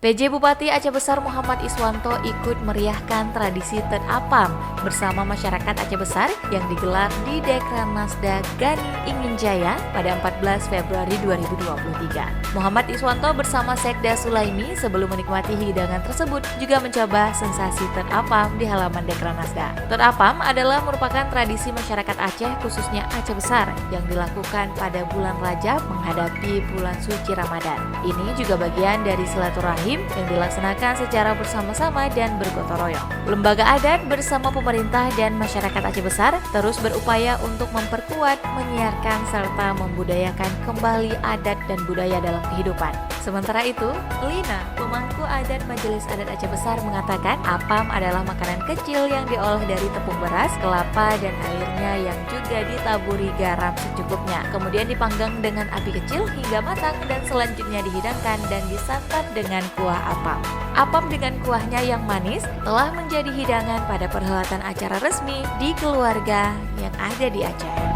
PJ Bupati Aceh Besar Muhammad Iswanto ikut meriahkan tradisi Tet Apam bersama masyarakat Aceh Besar yang digelar di Dekranasda Gani Ingin Jaya pada 14 Februari 2023. Muhammad Iswanto bersama Sekda Sulaimi sebelum menikmati hidangan tersebut juga mencoba sensasi Tet Apam di halaman Dekranasda. Tet Apam adalah merupakan tradisi masyarakat Aceh khususnya Aceh Besar yang dilakukan pada bulan Rajab menghadapi bulan suci Ramadan. Ini juga bagian dari silaturahim yang dilaksanakan secara bersama-sama dan bergotong royong. Lembaga adat bersama pemerintah dan masyarakat Aceh Besar terus berupaya untuk memperkuat, menyiarkan, serta membudayakan kembali adat dan budaya dalam kehidupan. Sementara itu, Lina, pemangku adat Majelis Adat Aceh Besar mengatakan apam adalah makanan kecil yang diolah dari tepung beras, kelapa, dan airnya yang juga ditaburi garam secukupnya. Kemudian dipanggang dengan api kecil hingga matang dan selanjutnya dihidangkan dan disantap dengan kuah apam. Apam dengan kuahnya yang manis telah menjadi hidangan pada perhelatan acara resmi di keluarga yang ada di Aceh.